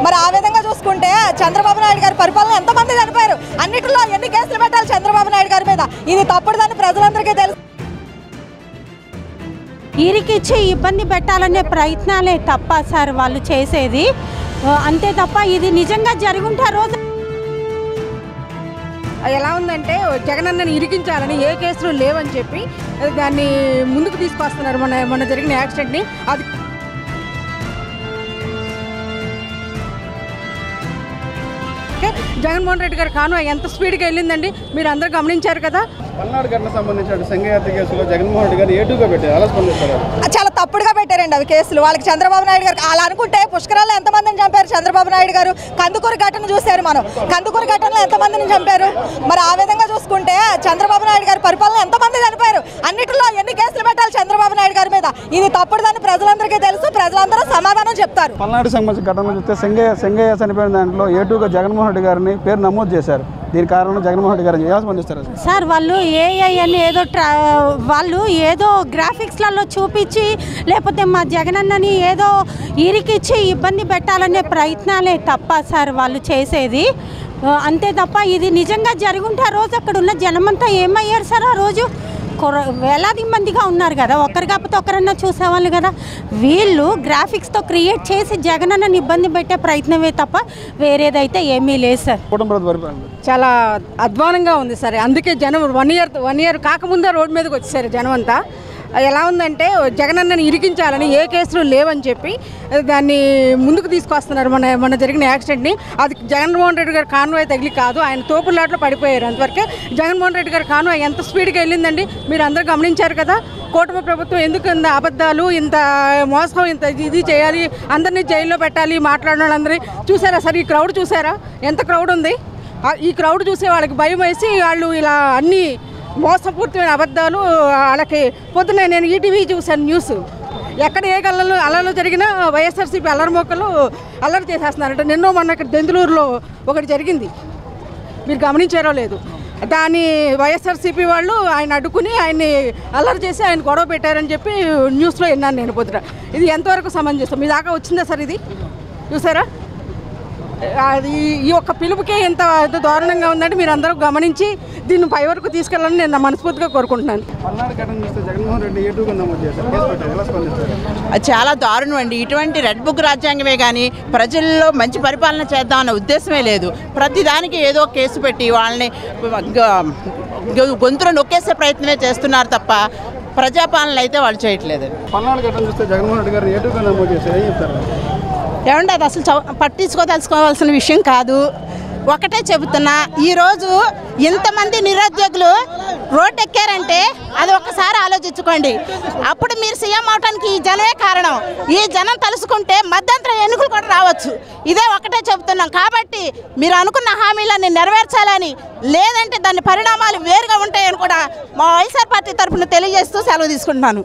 మరి ఆ విధంగా చూసుకుంటే చంద్రబాబు నాయుడు గారి పరిపాలన ఎంతమంది చనిపోయారు, అన్నిటిలో ఎన్ని కేసులు పెట్టాలి చంద్రబాబు నాయుడు గారి మీద, ఇది తప్పుడుదని ప్రజలందరికీ తెలుసు. ఇరికిచ్చి ఇబ్బంది పెట్టాలనే ప్రయత్నాలే తప్ప సార్ వాళ్ళు చేసేది, అంతే తప్ప ఇది నిజంగా జరుగుంటే రోజు ఎలా ఉందంటే జగనన్నని ఇరికించాలని ఏ కేసులు లేవని చెప్పి దాన్ని ముందుకు తీసుకొస్తున్నారు. మొన్న జరిగిన యాక్సిడెంట్ని అది జగన్మోహన్ రెడ్డి గారు కాను ఎంత స్పీడ్గా వెళ్ళిందండి, మీరు అందరూ గమనించారు కదా. పల్నాడు ఘటన సంబంధించిన సంఘయాత్ర కేసులో జగన్మోహన్ రెడ్డి గారు ఏటుగా పెట్టారు, అలా స్పందిస్తారు. చాలా తప్పుడుగా పెట్టారండి అవి కేసులు. వాళ్ళకి చంద్రబాబు నాయుడు గారు అలా అనుకుంటే పుష్కరాల్లో ఎంతమందిని చంపారు చంద్రబాబు నాయుడు గారు. కందుకూరు ఘటన చూశారు మనం, కందుకూరు ఘటనలో ఎంతమందిని చంపారు. మరి ఆ విధంగా చూసుకుంటే చంద్రబాబు నాయుడు గారి పరిపాలన ఎంతమంది చనిపోయారు, అన్నిటిలో ఎన్ని కేసులు పెట్టాలి చంద్రబాబు నాయుడు గారి మీద, ఇది తప్పుడుదని ప్రజలందరికీ తెలుసు. ప్రజలందరూ సమాధానం చెప్తారు. పల్నాడు సంబంధించిన ఘటన చూస్తే సంగయ్య చనిపోయిన దాంట్లో ఏటుగా జగన్మోహన్ రెడ్డి గారిని పేరు నమోదు చేశారు. దీని కారణం జగన్మోహన్ రెడ్డి గారు ఎలా స్పందిస్తారు సార్? వాళ్ళు ఏఐ అని వాళ్ళు ఏదో గ్రాఫిక్స్లలో చూపించి లేకపోతే మా జగనన్నని ఏదో ఇరికిచ్చి ఇబ్బంది పెట్టాలనే ప్రయత్నాలే తప్ప సార్ వాళ్ళు చేసేది, అంతే తప్ప ఇది నిజంగా జరుగుంటే ఆ రోజు అక్కడ ఉన్న జనమంతా ఏమయ్యారు సార్? ఆ రోజు వేలాది మందిగా ఉన్నారు కదా, ఒకరు కాకపోతే ఒకరన్నా చూసేవాళ్ళు కదా. వీళ్ళు గ్రాఫిక్స్తో క్రియేట్ చేసి జగనన్నని ఇబ్బంది పెట్టే ప్రయత్నమే తప్ప వేరేదైతే ఏమీ లేదు సార్. చాలా అధ్వానంగా ఉంది సరే, అందుకే జనం వన్ ఇయర్ కాకముందే రోడ్డు మీదకి వచ్చేసారు జనం అంతా. ఎలా ఉందంటే జగనన్నని ఇరికించాలని ఏ కేసులు లేవని చెప్పి దాన్ని ముందుకు తీసుకొస్తున్నారు. మొన్న జరిగిన యాక్సిడెంట్ని అది జగన్మోహన్ రెడ్డి గారు కాన్వాయ్ తగిలి కాదు, ఆయన తోపులాట్లో పడిపోయారు. అంతవరకే జగన్మోహన్ రెడ్డి గారు కాన్వాయ్ ఎంత స్పీడ్గా వెళ్ళిందండి, మీరు అందరూ గమనించారు కదా. కూటమి ప్రభుత్వం ఎందుకు ఇంత అబద్ధాలు, ఇంత మోసం, ఇంత ఇది చేయాలి, అందరినీ జైల్లో పెట్టాలి, మాట్లాడిన వాళ్ళందరినీ చూసారా సార్? ఈ క్రౌడ్ చూసారా ఎంత క్రౌడ్ ఉంది? ఈ క్రౌడ్ చూసే వాళ్ళకి భయం వేసి వాళ్ళు ఇలా అన్నీ మోసపూర్తమైన అబద్ధాలు. వాళ్ళకి పొద్దున్న నేను ఈటీవీ చూశాను న్యూస్, ఎక్కడ ఏ అల్లలు జరిగినా వైఎస్ఆర్సీపీ అల్లరిమోకలు అల్లరి చేసేస్తున్నారంట. నిన్నో మొన్న ఇక్కడ దెందులూరులో ఒకటి జరిగింది, మీరు గమనించారో లేదు. దాన్ని వైఎస్ఆర్సీపీ వాళ్ళు ఆయన అడ్డుకుని ఆయన్ని అల్లరి చేసి ఆయన గొడవ పెట్టారని చెప్పి న్యూస్లో విన్నాను నేను పొద్దున. ఇది ఎంతవరకు సమంజసం? మీ దాకా వచ్చిందా సార్ ఇది? చూసారా? అది ఈ ఒక్క పిలుపుకే ఎంత దారుణంగా ఉందంటే మీరు అందరూ గమనించి దీన్ని పై వరకు తీసుకెళ్ళాలని నేను మనస్ఫూర్తిగా కోరుకుంటున్నాను. చాలా దారుణం అండి. ఇటువంటి రెడ్ బుక్ రాజ్యాంగమే కానీ ప్రజల్లో మంచి పరిపాలన చేద్దామన్న ఉద్దేశమే లేదు. ప్రతిదానికి ఏదో కేసు పెట్టి వాళ్ళని గొంతులో నొక్కేసే ప్రయత్నమే చేస్తున్నారు తప్ప ప్రజాపాలన అయితే వాళ్ళు చేయట్లేదు. పల్నాడు ఘటన చూస్తే జగన్మోహన్ రెడ్డి గారు ఏటుగా నమోదు చేశారు, ఏం చెప్తారు? ఏమంటే అది అసలు తెలుసుకోవాల్సిన విషయం కాదు. ఒకటే చెబుతున్నా, ఈరోజు ఇంతమంది నిరుద్యోగులు రోడ్డు ఎక్కారంటే అది ఒక్కసారి ఆలోచించుకోండి. అప్పుడు మీరు సీఎం అవడానికి ఈ జనమే కారణం. ఈ జనం తలుసుకుంటే మధ్యంతర ఎన్నికలు కూడా రావచ్చు. ఇదే ఒకటే చెబుతున్నాం. కాబట్టి మీరు అనుకున్న హామీలన్నీ నెరవేర్చాలని, లేదంటే దాని పరిణామాలు వేరుగా ఉంటాయని కూడా మా వైఎస్ఆర్ పార్టీ తరఫున తెలియజేస్తూ సెలవు తీసుకుంటున్నాను.